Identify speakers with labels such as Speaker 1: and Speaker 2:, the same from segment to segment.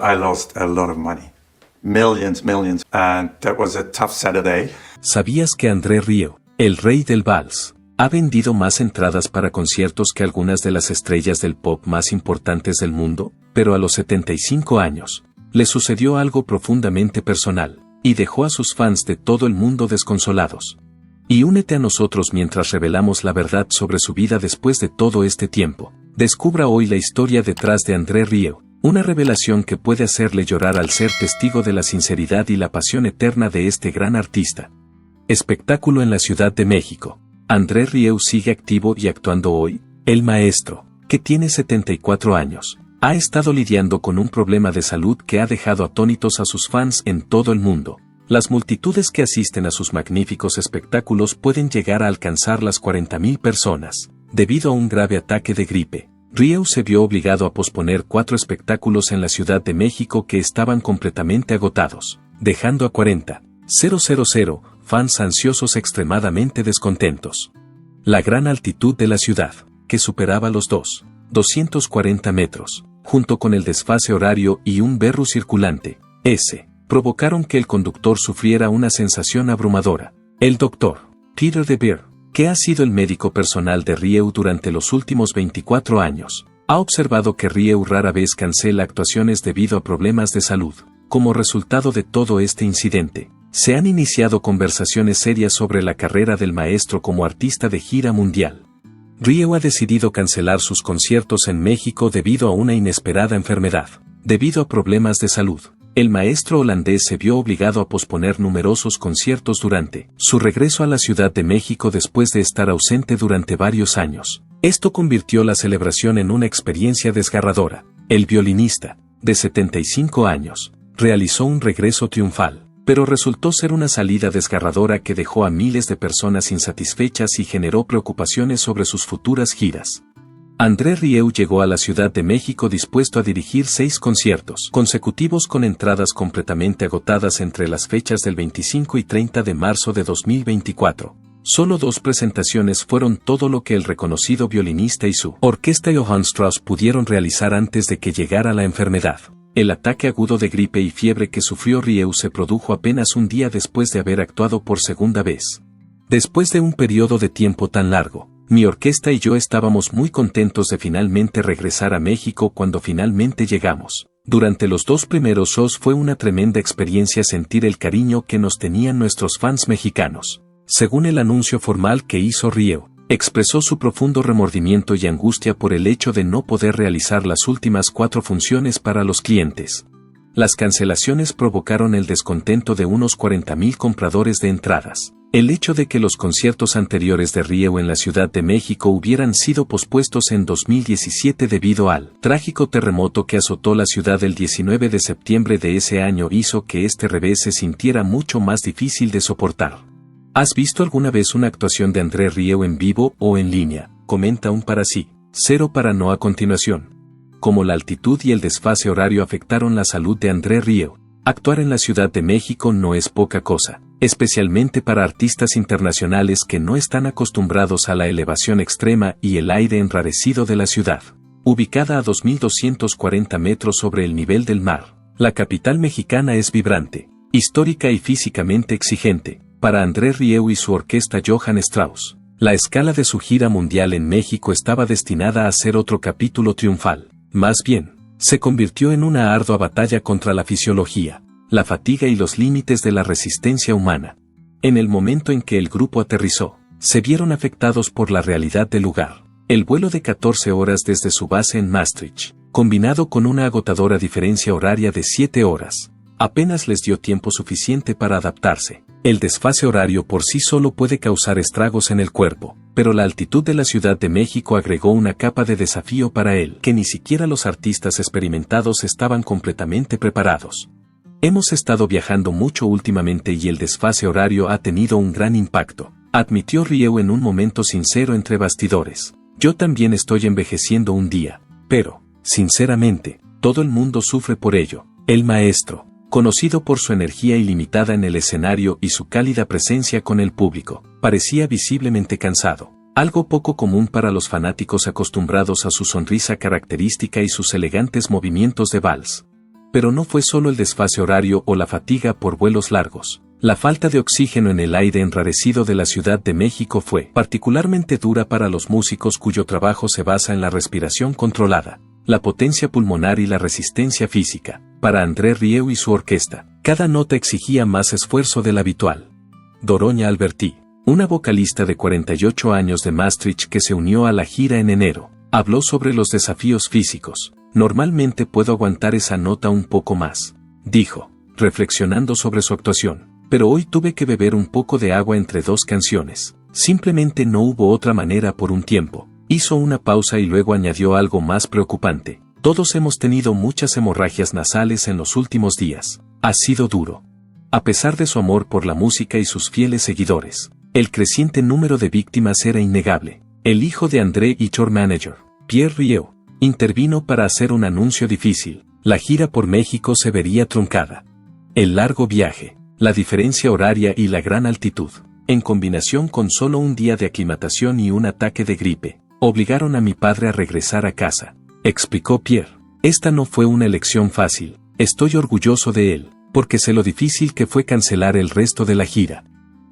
Speaker 1: I lost a lot of money. Millions. And that was a tough Saturday.
Speaker 2: ¿Sabías que André Rieu, el rey del vals, ha vendido más entradas para conciertos que algunas de las estrellas del pop más importantes del mundo? Pero a los 75 años, le sucedió algo profundamente personal, y dejó a sus fans de todo el mundo desconsolados. Y únete a nosotros mientras revelamos la verdad sobre su vida después de todo este tiempo. Descubra hoy la historia detrás de André Rieu, una revelación que puede hacerle llorar al ser testigo de la sinceridad y la pasión eterna de este gran artista. Espectáculo en la Ciudad de México. André Rieu sigue activo y actuando hoy. El maestro, que tiene 74 años, ha estado lidiando con un problema de salud que ha dejado atónitos a sus fans en todo el mundo. Las multitudes que asisten a sus magníficos espectáculos pueden llegar a alcanzar las 40,000 personas. Debido a un grave ataque de gripe, Rieu se vio obligado a posponer 4 espectáculos en la Ciudad de México que estaban completamente agotados, dejando a 40,000 fans ansiosos extremadamente descontentos. La gran altitud de la ciudad, que superaba los 240 metros, junto con el desfase horario y un berro circulante, provocaron que el conductor sufriera una sensación abrumadora. El doctor Peter de Beer, que ha sido el médico personal de Rieu durante los últimos 24 años, ha observado que Rieu rara vez cancela actuaciones debido a problemas de salud. Como resultado de todo este incidente, se han iniciado conversaciones serias sobre la carrera del maestro como artista de gira mundial. Rieu ha decidido cancelar sus conciertos en México debido a una inesperada enfermedad. Debido a problemas de salud, el maestro holandés se vio obligado a posponer numerosos conciertos durante su regreso a la Ciudad de México después de estar ausente durante varios años. Esto convirtió la celebración en una experiencia desgarradora. El violinista, de 75 años, realizó un regreso triunfal, pero resultó ser una salida desgarradora que dejó a miles de personas insatisfechas y generó preocupaciones sobre sus futuras giras. André Rieu llegó a la Ciudad de México dispuesto a dirigir 6 conciertos consecutivos con entradas completamente agotadas entre las fechas del 25 y 30 de marzo de 2024. Solo 2 presentaciones fueron todo lo que el reconocido violinista y su orquesta Johann Strauss pudieron realizar antes de que llegara la enfermedad. El ataque agudo de gripe y fiebre que sufrió Rieu se produjo apenas un día después de haber actuado por segunda vez. Después de un periodo de tiempo tan largo, mi orquesta y yo estábamos muy contentos de finalmente regresar a México cuando finalmente llegamos. Durante los 2 primeros shows fue una tremenda experiencia sentir el cariño que nos tenían nuestros fans mexicanos. Según el anuncio formal que hizo Rieu, expresó su profundo remordimiento y angustia por el hecho de no poder realizar las últimas 4 funciones para los clientes. Las cancelaciones provocaron el descontento de unos 40,000 compradores de entradas. El hecho de que los conciertos anteriores de Rieu en la Ciudad de México hubieran sido pospuestos en 2017 debido al trágico terremoto que azotó la ciudad el 19 de septiembre de ese año hizo que este revés se sintiera mucho más difícil de soportar. ¿Has visto alguna vez una actuación de André Rieu en vivo o en línea? Comenta un para sí, 0 para no a continuación. Como la altitud y el desfase horario afectaron la salud de André Rieu, actuar en la Ciudad de México no es poca cosa, especialmente para artistas internacionales que no están acostumbrados a la elevación extrema y el aire enrarecido de la ciudad. Ubicada a 2,240 metros sobre el nivel del mar, la capital mexicana es vibrante, histórica y físicamente exigente. Para André Rieu y su orquesta Johann Strauss, la escala de su gira mundial en México estaba destinada a ser otro capítulo triunfal. Más bien, se convirtió en una ardua batalla contra la fisiología, la fatiga y los límites de la resistencia humana. En el momento en que el grupo aterrizó, se vieron afectados por la realidad del lugar. El vuelo de 14 horas desde su base en Maastricht, combinado con una agotadora diferencia horaria de 7 horas, apenas les dio tiempo suficiente para adaptarse. El desfase horario por sí solo puede causar estragos en el cuerpo, pero la altitud de la Ciudad de México agregó una capa de desafío para él que ni siquiera los artistas experimentados estaban completamente preparados. Hemos estado viajando mucho últimamente y el desfase horario ha tenido un gran impacto, admitió Rieu en un momento sincero entre bastidores. Yo también estoy envejeciendo un día, pero, sinceramente, todo el mundo sufre por ello. El maestro, conocido por su energía ilimitada en el escenario y su cálida presencia con el público, parecía visiblemente cansado, algo poco común para los fanáticos acostumbrados a su sonrisa característica y sus elegantes movimientos de vals. pero no fue solo el desfase horario o la fatiga por vuelos largos. La falta de oxígeno en el aire enrarecido de la Ciudad de México fue particularmente dura para los músicos cuyo trabajo se basa en la respiración controlada, la potencia pulmonar y la resistencia física. Para André Rieu y su orquesta, cada nota exigía más esfuerzo del habitual. Doroña Alberti, una vocalista de 48 años de Maastricht que se unió a la gira en enero, habló sobre los desafíos físicos. Normalmente puedo aguantar esa nota un poco más, dijo, reflexionando sobre su actuación. Pero hoy tuve que beber un poco de agua entre dos canciones. Simplemente no hubo otra manera por un tiempo. Hizo una pausa y luego añadió algo más preocupante. Todos hemos tenido muchas hemorragias nasales en los últimos días. Ha sido duro. A pesar de su amor por la música y sus fieles seguidores, el creciente número de víctimas era innegable. El hijo de André y tour manager, Pierre Rieu, intervino para hacer un anuncio difícil. La gira por México se vería truncada. El largo viaje, la diferencia horaria y la gran altitud, en combinación con solo un día de aclimatación y un ataque de gripe, obligaron a mi padre a regresar a casa, explicó Pierre. Esta no fue una elección fácil, estoy orgulloso de él, porque sé lo difícil que fue cancelar el resto de la gira.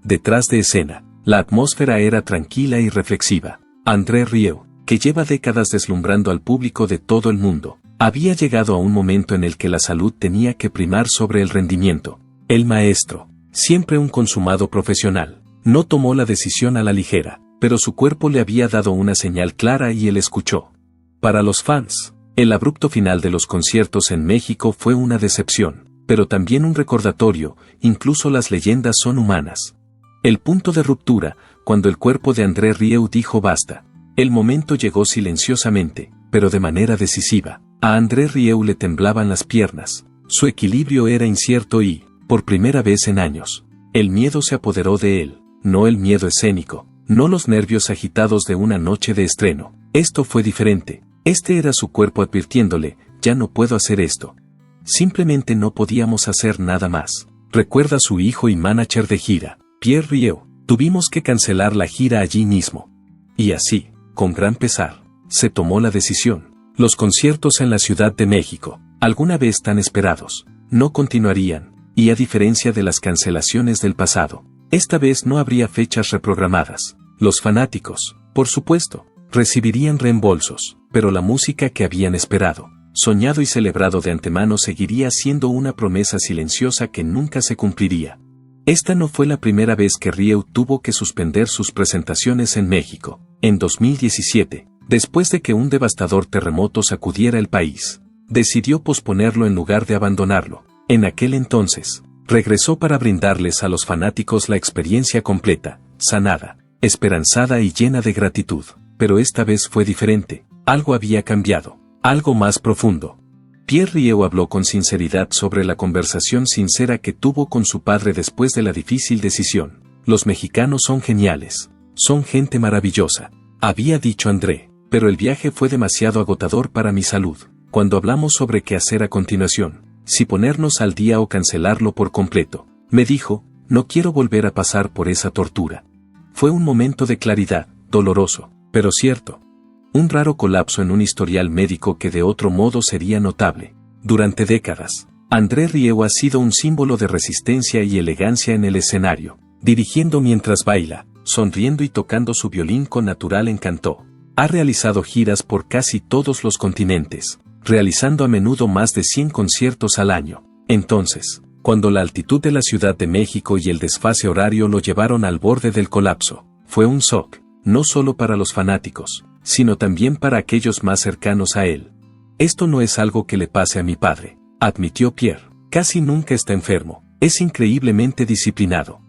Speaker 2: Detrás de escena, la atmósfera era tranquila y reflexiva. André Rieu, que lleva décadas deslumbrando al público de todo el mundo, había llegado a un momento en el que la salud tenía que primar sobre el rendimiento. El maestro, siempre un consumado profesional, no tomó la decisión a la ligera, pero su cuerpo le había dado una señal clara y él escuchó. Para los fans, el abrupto final de los conciertos en México fue una decepción, pero también un recordatorio, incluso las leyendas son humanas. El punto de ruptura, cuando el cuerpo de André Rieu dijo basta. El momento llegó silenciosamente, pero de manera decisiva. A André Rieu le temblaban las piernas, su equilibrio era incierto y, por primera vez en años, el miedo se apoderó de él, no el miedo escénico, no los nervios agitados de una noche de estreno. Esto fue diferente, este era su cuerpo advirtiéndole, ya no puedo hacer esto. Simplemente no podíamos hacer nada más. Recuerda su hijo y manager de gira, Pierre Rieu, tuvimos que cancelar la gira allí mismo. Y así, con gran pesar, se tomó la decisión. Los conciertos en la Ciudad de México, alguna vez tan esperados, no continuarían. Y a diferencia de las cancelaciones del pasado, esta vez no habría fechas reprogramadas. Los fanáticos, por supuesto, recibirían reembolsos, pero la música que habían esperado, soñado y celebrado de antemano seguiría siendo una promesa silenciosa que nunca se cumpliría. Esta no fue la primera vez que Rieu tuvo que suspender sus presentaciones en México. En 2017, después de que un devastador terremoto sacudiera el país, decidió posponerlo en lugar de abandonarlo. En aquel entonces, regresó para brindarles a los fanáticos la experiencia completa, sanada, esperanzada y llena de gratitud. Pero esta vez fue diferente, algo había cambiado, algo más profundo. Pierre Rieu habló con sinceridad sobre la conversación sincera que tuvo con su padre después de la difícil decisión. Los mexicanos son geniales, son gente maravillosa, había dicho André, pero el viaje fue demasiado agotador para mi salud. Cuando hablamos sobre qué hacer a continuación, si ponernos al día o cancelarlo por completo, me dijo, no quiero volver a pasar por esa tortura. Fue un momento de claridad, doloroso, pero cierto. Un raro colapso en un historial médico que de otro modo sería notable. Durante décadas, André Rieu ha sido un símbolo de resistencia y elegancia en el escenario, dirigiendo mientras baila, sonriendo y tocando su violín con natural encanto. Ha realizado giras por casi todos los continentes, realizando a menudo más de 100 conciertos al año. Entonces, cuando la altitud de la Ciudad de México y el desfase horario lo llevaron al borde del colapso, fue un shock, no solo para los fanáticos, sino también para aquellos más cercanos a él. Esto no es algo que le pase a mi padre, admitió Pierre. Casi nunca está enfermo, es increíblemente disciplinado.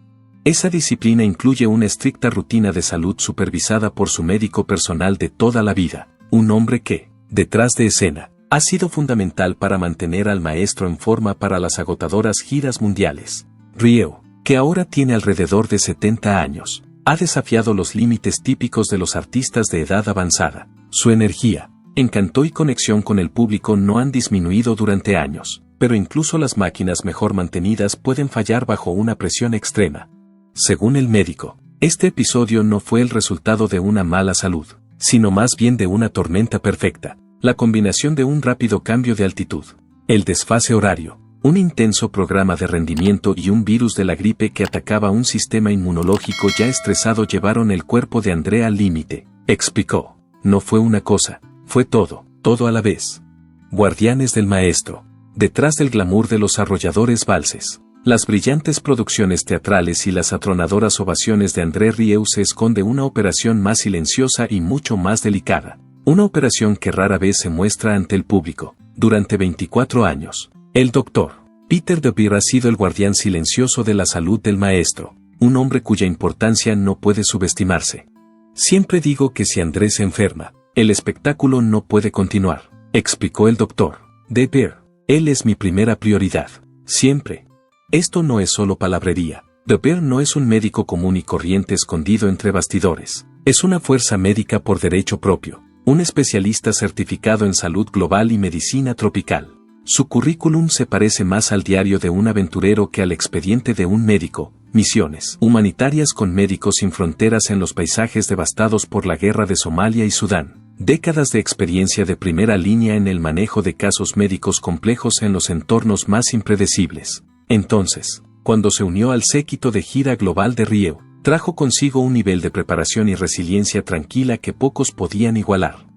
Speaker 2: Esa disciplina incluye una estricta rutina de salud supervisada por su médico personal de toda la vida, un hombre que, detrás de escena, ha sido fundamental para mantener al maestro en forma para las agotadoras giras mundiales. Rieu, que ahora tiene alrededor de 70 años, ha desafiado los límites típicos de los artistas de edad avanzada. Su energía, encanto y conexión con el público no han disminuido durante años, pero incluso las máquinas mejor mantenidas pueden fallar bajo una presión extrema. Según el médico, este episodio no fue el resultado de una mala salud, sino más bien de una tormenta perfecta, la combinación de un rápido cambio de altitud, El desfase horario, un intenso programa de rendimiento y un virus de la gripe que atacaba un sistema inmunológico ya estresado llevaron el cuerpo de André al límite, explicó. No fue una cosa, fue todo, todo a la vez. Guardianes del maestro. Detrás del glamour de los arrolladores valses, las brillantes producciones teatrales y las atronadoras ovaciones de André Rieu se esconde una operación más silenciosa y mucho más delicada. Una operación que rara vez se muestra ante el público. Durante 24 años, el Dr. Peter de Beer ha sido el guardián silencioso de la salud del maestro, un hombre cuya importancia no puede subestimarse. Siempre digo que si André se enferma, el espectáculo no puede continuar, explicó el Dr. de Beer. Él es mi primera prioridad, siempre. Esto no es solo palabrería. De Beer no es un médico común y corriente escondido entre bastidores. Es una fuerza médica por derecho propio, un especialista certificado en salud global y medicina tropical. Su currículum se parece más al diario de un aventurero que al expediente de un médico. Misiones humanitarias con Médicos Sin Fronteras en los paisajes devastados por la guerra de Somalia y Sudán. Décadas de experiencia de primera línea en el manejo de casos médicos complejos en los entornos más impredecibles. Entonces, cuando se unió al séquito de gira global de Rieu, trajo consigo un nivel de preparación y resiliencia tranquila que pocos podían igualar.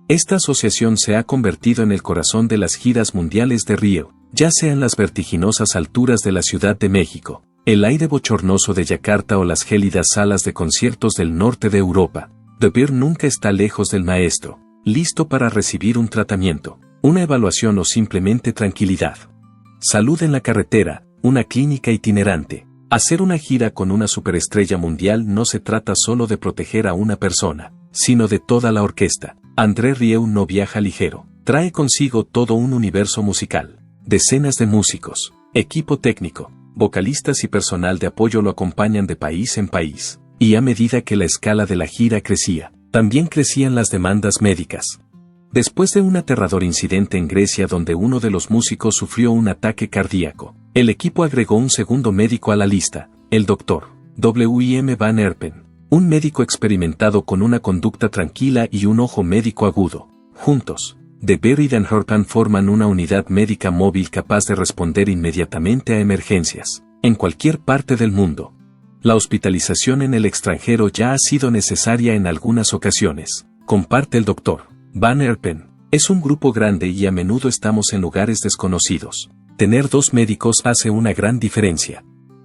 Speaker 2: Esta asociación se ha convertido en el corazón de las giras mundiales de Rieu, ya sea en las vertiginosas alturas de la Ciudad de México, el aire bochornoso de Yakarta o las gélidas salas de conciertos del norte de Europa. De Beer nunca está lejos del maestro, listo para recibir un tratamiento, una evaluación o simplemente tranquilidad. Salud en la carretera, una clínica itinerante. Hacer una gira con una superestrella mundial no se trata solo de proteger a una persona, sino de toda la orquesta. André Rieu no viaja ligero, trae consigo todo un universo musical. Decenas de músicos, equipo técnico, vocalistas y personal de apoyo lo acompañan de país en país. Y a medida que la escala de la gira crecía, también crecían las demandas médicas. Después de un aterrador incidente en Grecia donde uno de los músicos sufrió un ataque cardíaco, el equipo agregó un segundo médico a la lista, el Dr. W.M. Van Herpen, un médico experimentado con una conducta tranquila y un ojo médico agudo. Juntos, De Beer y Van Herpen forman una unidad médica móvil capaz de responder inmediatamente a emergencias, en cualquier parte del mundo. La hospitalización en el extranjero ya ha sido necesaria en algunas ocasiones, comparte el Dr. Van Herpen. Es un grupo grande y a menudo estamos en lugares desconocidos. Tener dos médicos hace una gran diferencia.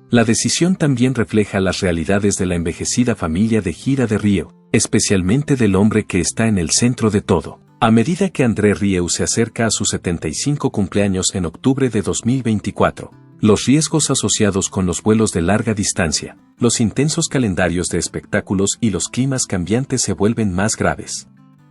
Speaker 2: La decisión también refleja las realidades de la envejecida familia de gira de Rieu, especialmente del hombre que está en el centro de todo. A medida que André Rieu se acerca a sus 75 cumpleaños en octubre de 2024, los riesgos asociados con los vuelos de larga distancia, los intensos calendarios de espectáculos y los climas cambiantes se vuelven más graves.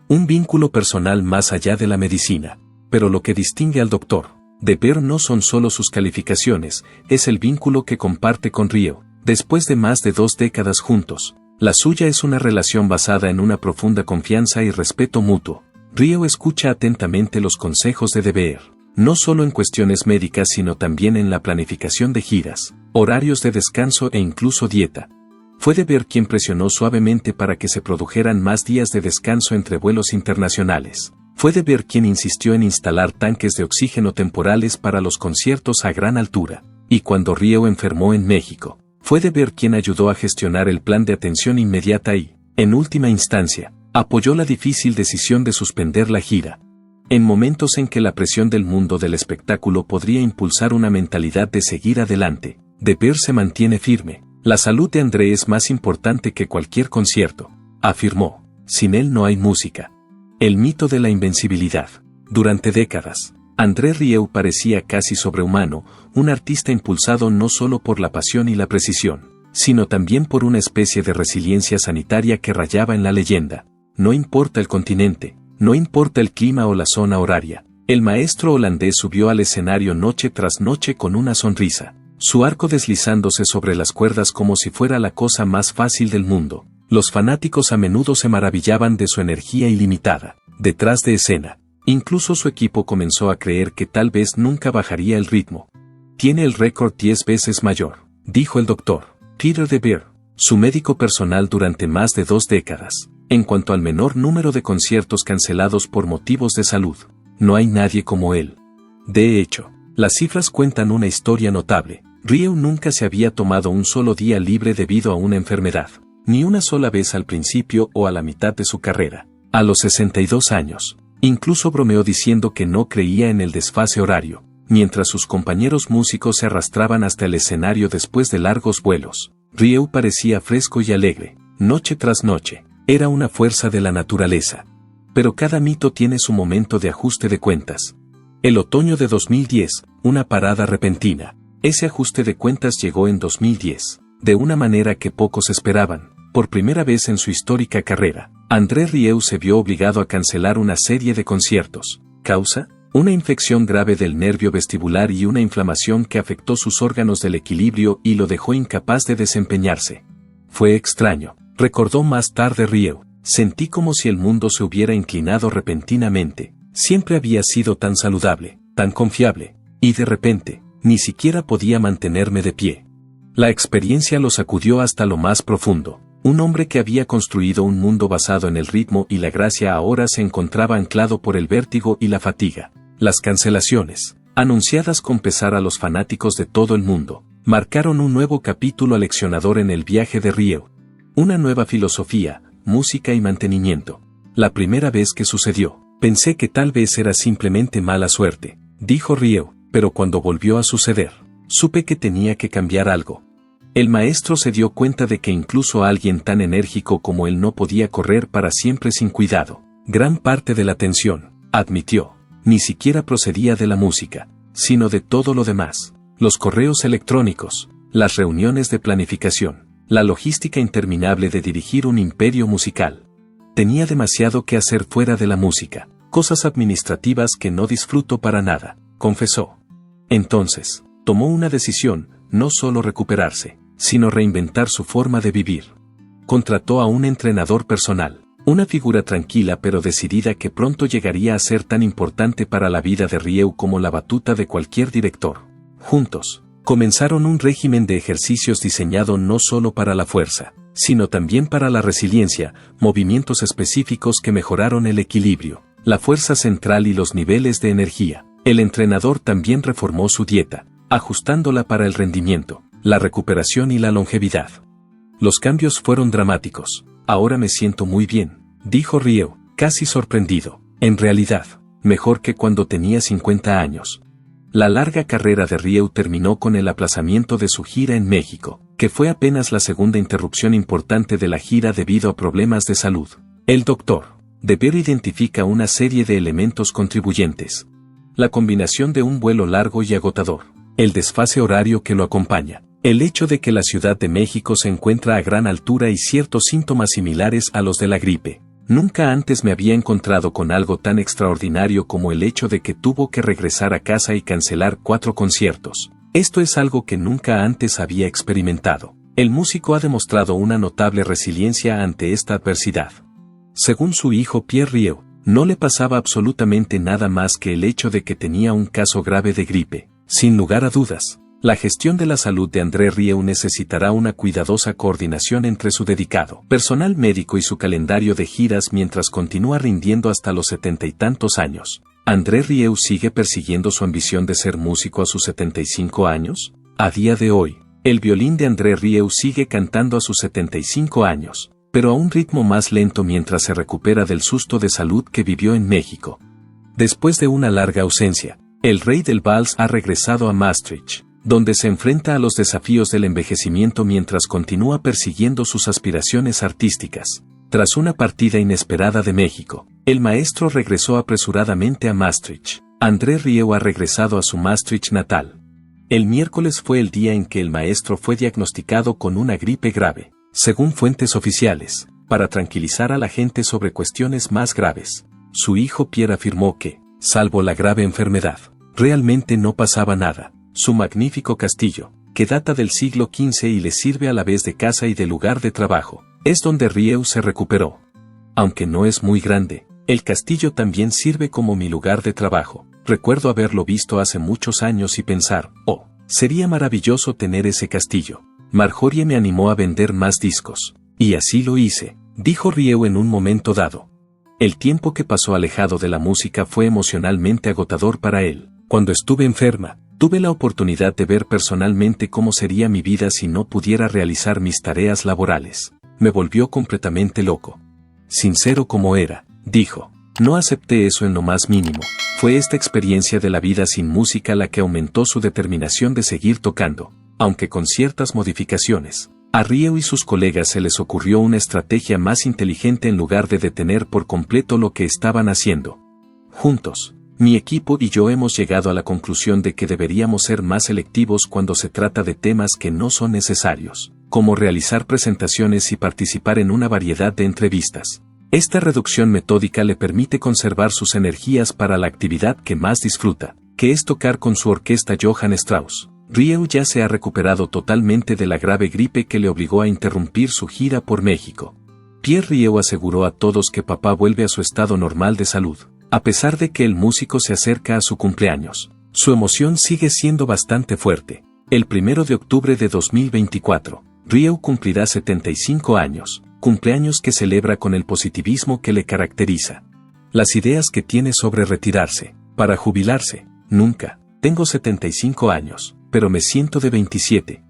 Speaker 2: Un vínculo personal más allá de la medicina. Pero lo que distingue al Dr. de Beer no son solo sus calificaciones, es el vínculo que comparte con Rieu. Después de más de 2 décadas juntos, la suya es una relación basada en una profunda confianza y respeto mutuo. Rieu escucha atentamente los consejos de Beer, no solo en cuestiones médicas sino también en la planificación de giras, horarios de descanso e incluso dieta. Fue Beer quien presionó suavemente para que se produjeran más días de descanso entre vuelos internacionales. Fue Beer quien insistió en instalar tanques de oxígeno temporales para los conciertos a gran altura. Y cuando Rieu enfermó en México, fue Beer quien ayudó a gestionar el plan de atención inmediata y, en última instancia, apoyó la difícil decisión de suspender la gira. En momentos en que la presión del mundo del espectáculo podría impulsar una mentalidad de seguir adelante, Beer se mantiene firme. La salud de André es más importante que cualquier concierto, afirmó. Sin él no hay música. El mito de la invencibilidad. Durante décadas, André Rieu parecía casi sobrehumano, un artista impulsado no solo por la pasión y la precisión, sino también por una especie de resiliencia sanitaria que rayaba en la leyenda. No importa el continente, no importa el clima o la zona horaria, el maestro holandés subió al escenario noche tras noche con una sonrisa, su arco deslizándose sobre las cuerdas como si fuera la cosa más fácil del mundo. Los fanáticos a menudo se maravillaban de su energía ilimitada. Detrás de escena, incluso su equipo comenzó a creer que tal vez nunca bajaría el ritmo. Tiene el récord 10 veces mayor, dijo el Dr. Peter de Beer, su médico personal durante más de 2 décadas. En cuanto al menor número de conciertos cancelados por motivos de salud, no hay nadie como él. De hecho, las cifras cuentan una historia notable. Ryu nunca se había tomado un solo día libre debido a una enfermedad, ni una sola vez al principio o a la mitad de su carrera. A los 62 años, incluso bromeó diciendo que no creía en el desfase horario, mientras sus compañeros músicos se arrastraban hasta el escenario después de largos vuelos. Ryu parecía fresco y alegre, noche tras noche. Era una fuerza de la naturaleza. Pero cada mito tiene su momento de ajuste de cuentas. El otoño de 2010, una parada repentina. Ese ajuste de cuentas llegó en 2010, de una manera que pocos esperaban. Por primera vez en su histórica carrera, André Rieu se vio obligado a cancelar una serie de conciertos. ¿Causa? Una infección grave del nervio vestibular y una inflamación que afectó sus órganos del equilibrio y lo dejó incapaz de desempeñarse. Fue extraño, recordó más tarde Rieu. Sentí como si el mundo se hubiera inclinado repentinamente. Siempre había sido tan saludable, tan confiable, y de repente, ni siquiera podía mantenerme de pie. La experiencia lo sacudió hasta lo más profundo. Un hombre que había construido un mundo basado en el ritmo y la gracia ahora se encontraba anclado por el vértigo y la fatiga. Las cancelaciones, anunciadas con pesar a los fanáticos de todo el mundo, marcaron un nuevo capítulo aleccionador en el viaje de Rieu. Una nueva filosofía, música y mantenimiento. La primera vez que sucedió, pensé que tal vez era simplemente mala suerte, dijo Rieu, pero cuando volvió a suceder, supe que tenía que cambiar algo. El maestro se dio cuenta de que incluso alguien tan enérgico como él no podía correr para siempre sin cuidado. Gran parte de la tensión, admitió, ni siquiera procedía de la música, sino de todo lo demás. Los correos electrónicos, las reuniones de planificación, la logística interminable de dirigir un imperio musical. Tenía demasiado que hacer fuera de la música, cosas administrativas que no disfruto para nada, confesó. Entonces, tomó una decisión, no solo recuperarse, sino reinventar su forma de vivir. Contrató a un entrenador personal, una figura tranquila pero decidida que pronto llegaría a ser tan importante para la vida de Rieu como la batuta de cualquier director. Juntos, comenzaron un régimen de ejercicios diseñado no solo para la fuerza, sino también para la resiliencia, movimientos específicos que mejoraron el equilibrio, la fuerza central y los niveles de energía. El entrenador también reformó su dieta, ajustándola para el rendimiento, la recuperación y la longevidad. Los cambios fueron dramáticos. Ahora me siento muy bien, dijo Rieu, casi sorprendido. En realidad, mejor que cuando tenía 50 años. La larga carrera de Rieu terminó con el aplazamiento de su gira en México, que fue apenas la segunda interrupción importante de la gira debido a problemas de salud. El Dr. Deber identifica una serie de elementos contribuyentes. La combinación de un vuelo largo y agotador, el desfase horario que lo acompaña, el hecho de que la Ciudad de México se encuentra a gran altura y ciertos síntomas similares a los de la gripe. Nunca antes me había encontrado con algo tan extraordinario como el hecho de que tuvo que regresar a casa y cancelar 4 conciertos. Esto es algo que nunca antes había experimentado. El músico ha demostrado una notable resiliencia ante esta adversidad. Según su hijo Pierre Rieu, no le pasaba absolutamente nada más que el hecho de que tenía un caso grave de gripe. Sin lugar a dudas, la gestión de la salud de André Rieu necesitará una cuidadosa coordinación entre su dedicado personal médico y su calendario de giras mientras continúa rindiendo hasta los 70 y tantos años. ¿André Rieu sigue persiguiendo su ambición de ser músico a sus 75 años? A día de hoy, el violín de André Rieu sigue cantando a sus 75 años, pero a un ritmo más lento mientras se recupera del susto de salud que vivió en México. Después de una larga ausencia, el rey del vals ha regresado a Maastricht, donde se enfrenta a los desafíos del envejecimiento mientras continúa persiguiendo sus aspiraciones artísticas. Tras una partida inesperada de México, el maestro regresó apresuradamente a Maastricht. André Rieu ha regresado a su Maastricht natal. El miércoles fue el día en que el maestro fue diagnosticado con una gripe grave, según fuentes oficiales, para tranquilizar a la gente sobre cuestiones más graves. Su hijo Pierre afirmó que, salvo la grave enfermedad, realmente no pasaba nada. Su magnífico castillo, que data del siglo XV y le sirve a la vez de casa y de lugar de trabajo, es donde Rieu se recuperó. Aunque no es muy grande, el castillo también sirve como mi lugar de trabajo. Recuerdo haberlo visto hace muchos años y pensar, oh, sería maravilloso tener ese castillo. Marjorie me animó a vender más discos. Y así lo hice, dijo Rieu en un momento dado. El tiempo que pasó alejado de la música fue emocionalmente agotador para él. Cuando estuve enferma, tuve la oportunidad de ver personalmente cómo sería mi vida si no pudiera realizar mis tareas laborales. Me volvió completamente loco. Sincero como era, dijo, no acepté eso en lo más mínimo. Fue esta experiencia de la vida sin música la que aumentó su determinación de seguir tocando, aunque con ciertas modificaciones. A Ryu y sus colegas se les ocurrió una estrategia más inteligente en lugar de detener por completo lo que estaban haciendo. Juntos, mi equipo y yo hemos llegado a la conclusión de que deberíamos ser más selectivos cuando se trata de temas que no son necesarios, como realizar presentaciones y participar en una variedad de entrevistas. Esta reducción metódica le permite conservar sus energías para la actividad que más disfruta, que es tocar con su orquesta Johann Strauss. Ryu ya se ha recuperado totalmente de la grave gripe que le obligó a interrumpir su gira por México. Pierre Rieu aseguró a todos que papá vuelve a su estado normal de salud, a pesar de que el músico se acerca a su cumpleaños. Su emoción sigue siendo bastante fuerte. El 1 de octubre de 2024, Ryu cumplirá 75 años, cumpleaños que celebra con el positivismo que le caracteriza. Las ideas que tiene sobre retirarse, para jubilarse, nunca. Tengo 75 años, pero me siento de 27.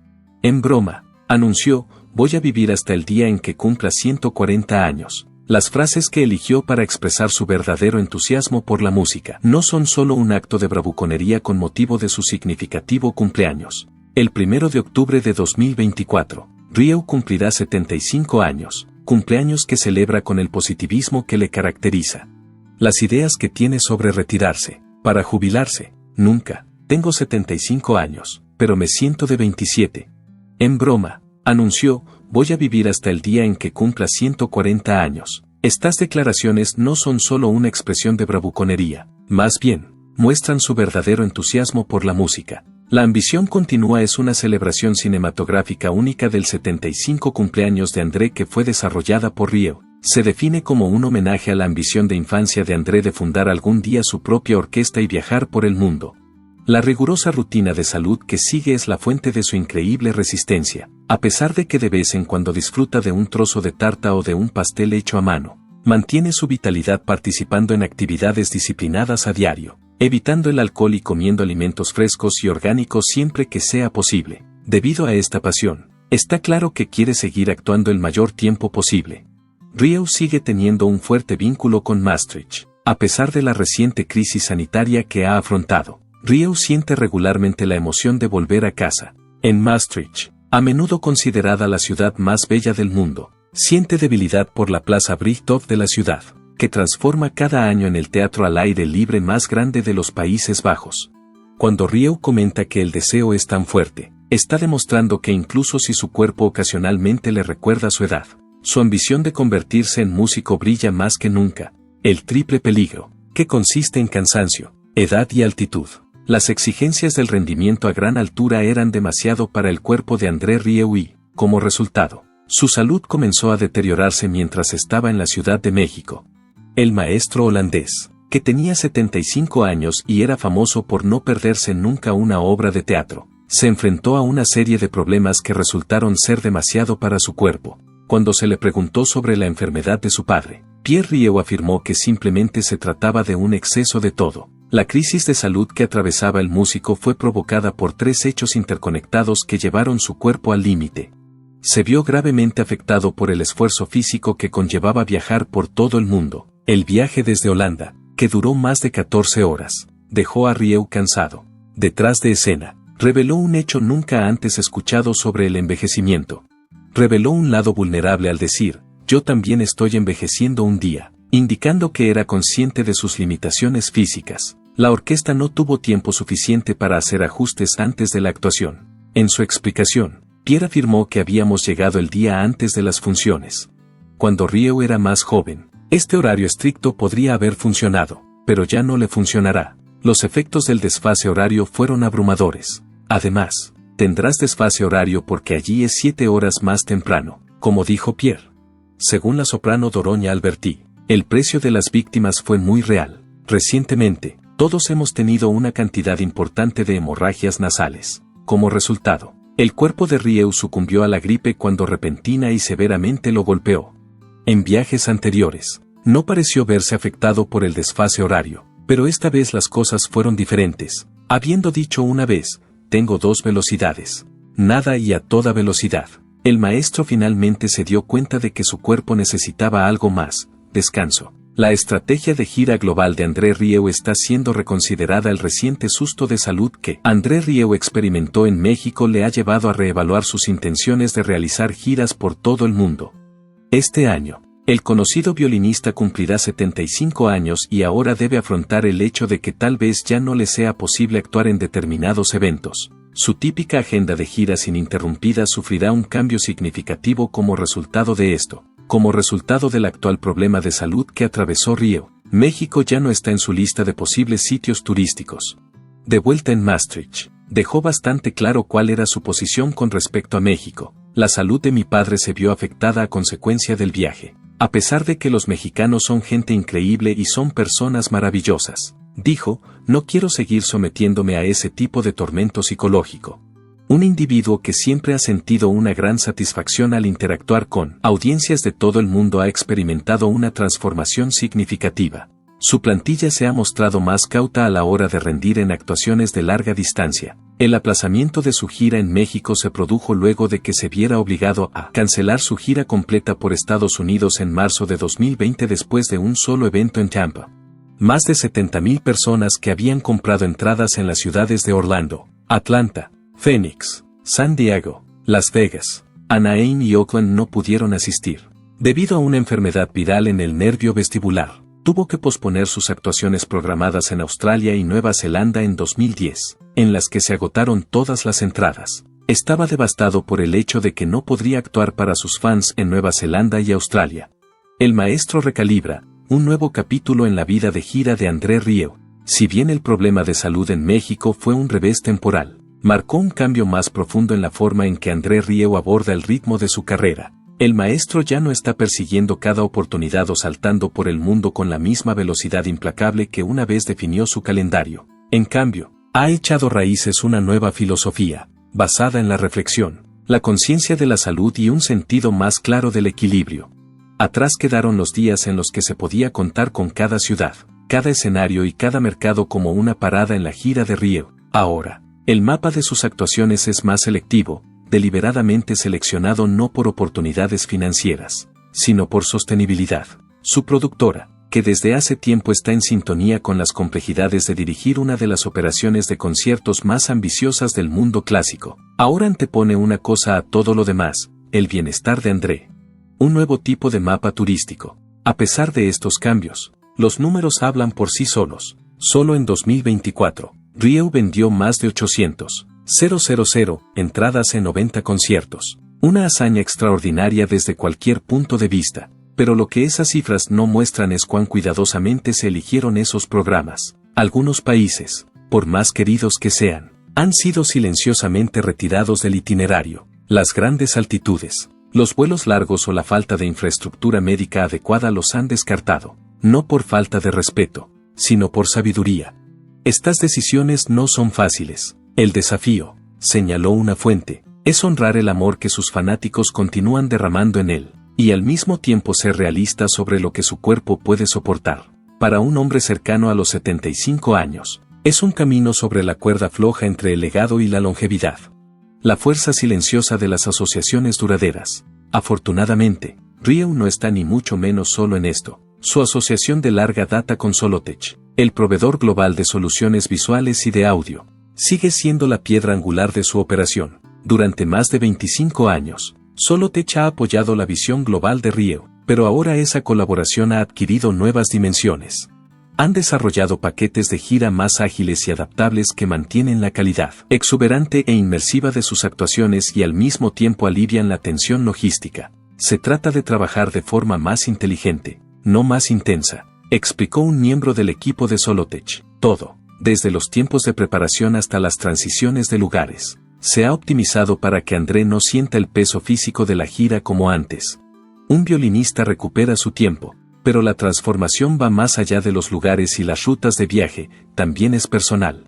Speaker 2: En broma, anunció, voy a vivir hasta el día en que cumpla 140 años. Las frases que eligió para expresar su verdadero entusiasmo por la música no son solo un acto de bravuconería con motivo de su significativo cumpleaños. El 1 de octubre de 2024, Ryu cumplirá 75 años, cumpleaños que celebra con el positivismo que le caracteriza. Las ideas que tiene sobre retirarse, para jubilarse, nunca. Tengo 75 años, pero me siento de 27. En broma, anunció, voy a vivir hasta el día en que cumpla 140 años. Estas declaraciones no son solo una expresión de bravuconería, más bien, muestran su verdadero entusiasmo por la música. La ambición continua es una celebración cinematográfica única del 75 cumpleaños de André que fue desarrollada por Ryu. Se define como un homenaje a la ambición de infancia de André de fundar algún día su propia orquesta y viajar por el mundo. La rigurosa rutina de salud que sigue es la fuente de su increíble resistencia, a pesar de que de vez en cuando disfruta de un trozo de tarta o de un pastel hecho a mano. Mantiene su vitalidad participando en actividades disciplinadas a diario, evitando el alcohol y comiendo alimentos frescos y orgánicos siempre que sea posible. Debido a esta pasión, está claro que quiere seguir actuando el mayor tiempo posible. Ryu sigue teniendo un fuerte vínculo con Maastricht, a pesar de la reciente crisis sanitaria que ha afrontado. Ryu siente regularmente la emoción de volver a casa. En Maastricht, a menudo considerada la ciudad más bella del mundo, siente debilidad por la Plaza Brichthof de la ciudad, que transforma cada año en el teatro al aire libre más grande de los Países Bajos. Cuando Ryu comenta que el deseo es tan fuerte, está demostrando que incluso si su cuerpo ocasionalmente le recuerda su edad, su ambición de convertirse en músico brilla más que nunca. El triple peligro, que consiste en cansancio, edad y altitud. Las exigencias del rendimiento a gran altura eran demasiado para el cuerpo de André Rieu y, como resultado, su salud comenzó a deteriorarse mientras estaba en la Ciudad de México. El maestro holandés, que tenía 75 años y era famoso por no perderse nunca una obra de teatro, se enfrentó a una serie de problemas que resultaron ser demasiado para su cuerpo. Cuando se le preguntó sobre la enfermedad de su padre, Pierre Rieu afirmó que simplemente se trataba de un exceso de todo. La crisis de salud que atravesaba el músico fue provocada por 3 hechos interconectados que llevaron su cuerpo al límite. Se vio gravemente afectado por el esfuerzo físico que conllevaba viajar por todo el mundo. El viaje desde Holanda, que duró más de 14 horas, dejó a Rieu cansado. Detrás de escena, reveló un hecho nunca antes escuchado sobre el envejecimiento. Reveló un lado vulnerable al decir, yo también estoy envejeciendo un día, indicando que era consciente de sus limitaciones físicas. La orquesta no tuvo tiempo suficiente para hacer ajustes antes de la actuación. En su explicación, Pierre afirmó que habíamos llegado el día antes de las funciones. Cuando Rieu era más joven, este horario estricto podría haber funcionado, pero ya no le funcionará. Los efectos del desfase horario fueron abrumadores. Además, tendrás desfase horario porque allí es 7 horas más temprano, como dijo Pierre. Según la soprano Doroña Alberti, el precio de las víctimas fue muy real. Recientemente, todos hemos tenido una cantidad importante de hemorragias nasales. Como resultado, el cuerpo de Rieu sucumbió a la gripe cuando repentina y severamente lo golpeó. En viajes anteriores, no pareció verse afectado por el desfase horario, Pero esta vez las cosas fueron diferentes, habiendo dicho una vez, tengo 2 velocidades. Nada y a toda velocidad. El maestro finalmente se dio cuenta de que su cuerpo necesitaba algo más, descanso. La estrategia de gira global de André Rieu está siendo reconsiderada. El reciente susto de salud que André Rieu experimentó en México le ha llevado a reevaluar sus intenciones de realizar giras por todo el mundo. Este año, el conocido violinista cumplirá 75 años y ahora debe afrontar el hecho de que tal vez ya no le sea posible actuar en determinados eventos. Su típica agenda de giras ininterrumpidas sufrirá un cambio significativo como resultado de esto. Como resultado del actual problema de salud que atravesó Rieu, México ya no está en su lista de posibles sitios turísticos. De vuelta en Maastricht, dejó bastante claro cuál era su posición con respecto a México. La salud de mi padre se vio afectada a consecuencia del viaje. A pesar de que los mexicanos son gente increíble y son personas maravillosas, dijo, no quiero seguir sometiéndome a ese tipo de tormento psicológico. Un individuo que siempre ha sentido una gran satisfacción al interactuar con audiencias de todo el mundo ha experimentado una transformación significativa. Su plantilla se ha mostrado más cauta a la hora de rendir en actuaciones de larga distancia. El aplazamiento de su gira en México se produjo luego de que se viera obligado a cancelar su gira completa por Estados Unidos en marzo de 2020 después de un solo evento en Tampa. Más de 70,000 personas que habían comprado entradas en las ciudades de Orlando, Atlanta, Phoenix, San Diego, Las Vegas, Anaheim y Oakland no pudieron asistir. Debido a una enfermedad viral en el nervio vestibular, tuvo que posponer sus actuaciones programadas en Australia y Nueva Zelanda en 2010, en las que se agotaron todas las entradas. Estaba devastado por el hecho de que no podría actuar para sus fans en Nueva Zelanda y Australia. El maestro recalibra, un nuevo capítulo en la vida de gira de André Rieu. Si bien el problema de salud en México fue un revés temporal, marcó un cambio más profundo en la forma en que André Rieu aborda el ritmo de su carrera. El maestro ya no está persiguiendo cada oportunidad o saltando por el mundo con la misma velocidad implacable que una vez definió su calendario. En cambio, ha echado raíces una nueva filosofía, basada en la reflexión, la conciencia de la salud y un sentido más claro del equilibrio. Atrás quedaron los días en los que se podía contar con cada ciudad, cada escenario y cada mercado como una parada en la gira de Rieu. Ahora, el mapa de sus actuaciones es más selectivo, deliberadamente seleccionado no por oportunidades financieras, sino por sostenibilidad. Su productora, que desde hace tiempo está en sintonía con las complejidades de dirigir una de las operaciones de conciertos más ambiciosas del mundo clásico, ahora antepone una cosa a todo lo demás, el bienestar de André. Un nuevo tipo de mapa turístico. A pesar de estos cambios, los números hablan por sí solos. Solo en 2024, Rieu vendió más de 800,000 entradas en 90 conciertos. Una hazaña extraordinaria desde cualquier punto de vista, pero lo que esas cifras no muestran es cuán cuidadosamente se eligieron esos programas. Algunos países, por más queridos que sean, han sido silenciosamente retirados del itinerario. Las grandes altitudes, los vuelos largos o la falta de infraestructura médica adecuada los han descartado, no por falta de respeto, sino por sabiduría. Estas decisiones no son fáciles. El desafío, señaló una fuente, es honrar el amor que sus fanáticos continúan derramando en él, y al mismo tiempo ser realista sobre lo que su cuerpo puede soportar. Para un hombre cercano a los 75 años, es un camino sobre la cuerda floja entre el legado y la longevidad. La fuerza silenciosa de las asociaciones duraderas. Afortunadamente, Rieu no está ni mucho menos solo en esto. Su asociación de larga data con Solotech, el proveedor global de soluciones visuales y de audio, sigue siendo la piedra angular de su operación. Durante más de 25 años, Solotech ha apoyado la visión global de Rieu, pero ahora esa colaboración ha adquirido nuevas dimensiones. Han desarrollado paquetes de gira más ágiles y adaptables que mantienen la calidad exuberante e inmersiva de sus actuaciones y al mismo tiempo alivian la tensión logística. Se trata de trabajar de forma más inteligente, no más intensa, explicó un miembro del equipo de Solotech. Todo, desde los tiempos de preparación hasta las transiciones de lugares, se ha optimizado para que André no sienta el peso físico de la gira como antes. Un violinista recupera su tiempo, pero la transformación va más allá de los lugares y las rutas de viaje, también es personal.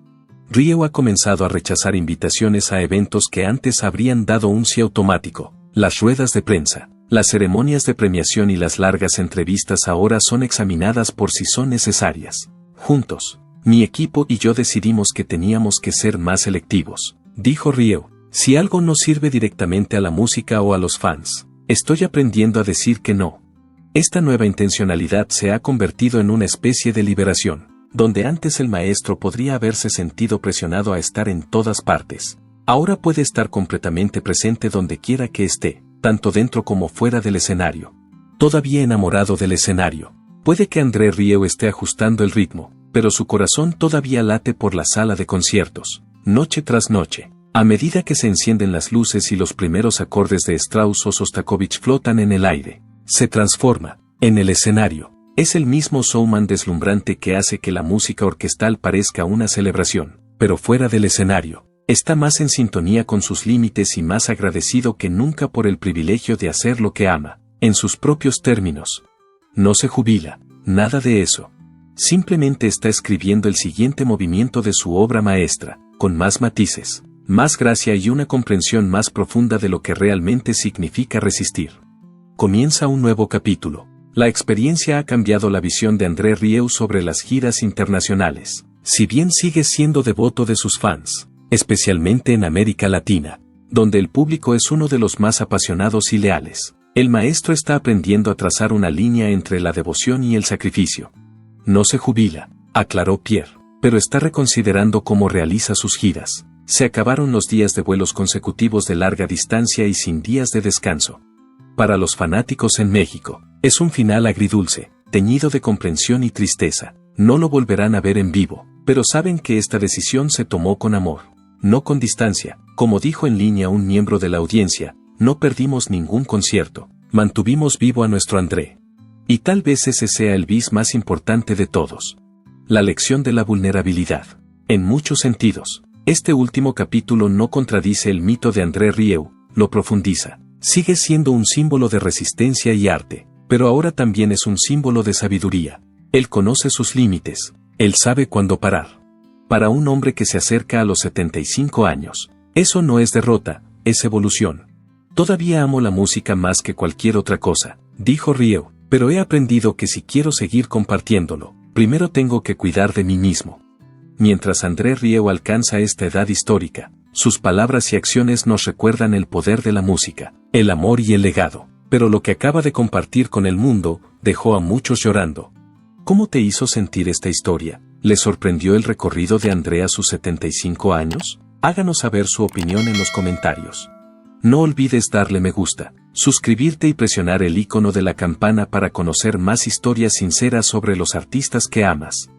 Speaker 2: Rieu ha comenzado a rechazar invitaciones a eventos que antes habrían dado un sí automático. Las ruedas de prensa, las ceremonias de premiación y las largas entrevistas ahora son examinadas por si son necesarias. Juntos, mi equipo y yo decidimos que teníamos que ser más selectivos, dijo Ryu. Si algo no sirve directamente a la música o a los fans, estoy aprendiendo a decir que no. Esta nueva intencionalidad se ha convertido en una especie de liberación, donde antes el maestro podría haberse sentido presionado a estar en todas partes. Ahora puede estar completamente presente donde quiera que esté, tanto dentro como fuera del escenario. Todavía enamorado del escenario. Puede que André Rieu esté ajustando el ritmo, pero su corazón todavía late por la sala de conciertos, noche tras noche. A medida que se encienden las luces y los primeros acordes de Strauss o Sostakovich flotan en el aire, se transforma en el escenario. Es el mismo showman deslumbrante que hace que la música orquestal parezca una celebración, pero fuera del escenario. Está más en sintonía con sus límites y más agradecido que nunca por el privilegio de hacer lo que ama, en sus propios términos. No se jubila, nada de eso. Simplemente está escribiendo el siguiente movimiento de su obra maestra, con más matices, más gracia y una comprensión más profunda de lo que realmente significa resistir. Comienza un nuevo capítulo. La experiencia ha cambiado la visión de André Rieu sobre las giras internacionales. Si bien sigue siendo devoto de sus fans, especialmente en América Latina, donde el público es uno de los más apasionados y leales, el maestro está aprendiendo a trazar una línea entre la devoción y el sacrificio. No se jubila, aclaró Pierre, pero está reconsiderando cómo realiza sus giras. Se acabaron los días de vuelos consecutivos de larga distancia y sin días de descanso. Para los fanáticos en México, es un final agridulce, teñido de comprensión y tristeza. No lo volverán a ver en vivo, pero saben que esta decisión se tomó con amor, no con distancia. Como dijo en línea un miembro de la audiencia, no perdimos ningún concierto, mantuvimos vivo a nuestro André. Y tal vez ese sea el bis más importante de todos. La lección de la vulnerabilidad. En muchos sentidos, este último capítulo no contradice el mito de André Rieu, lo profundiza. Sigue siendo un símbolo de resistencia y arte, pero ahora también es un símbolo de sabiduría. Él conoce sus límites, él sabe cuándo parar. Para un hombre que se acerca a los 75 años, eso no es derrota, es evolución. Todavía amo la música más que cualquier otra cosa, dijo Rieu, pero he aprendido que si quiero seguir compartiéndolo, primero tengo que cuidar de mí mismo. Mientras André Rieu alcanza esta edad histórica, sus palabras y acciones nos recuerdan el poder de la música, el amor y el legado. Pero lo que acaba de compartir con el mundo, dejó a muchos llorando. ¿Cómo te hizo sentir esta historia? ¿Le sorprendió el recorrido de André a sus 75 años? Háganos saber su opinión en los comentarios. No olvides darle me gusta, suscribirte y presionar el icono de la campana para conocer más historias sinceras sobre los artistas que amas.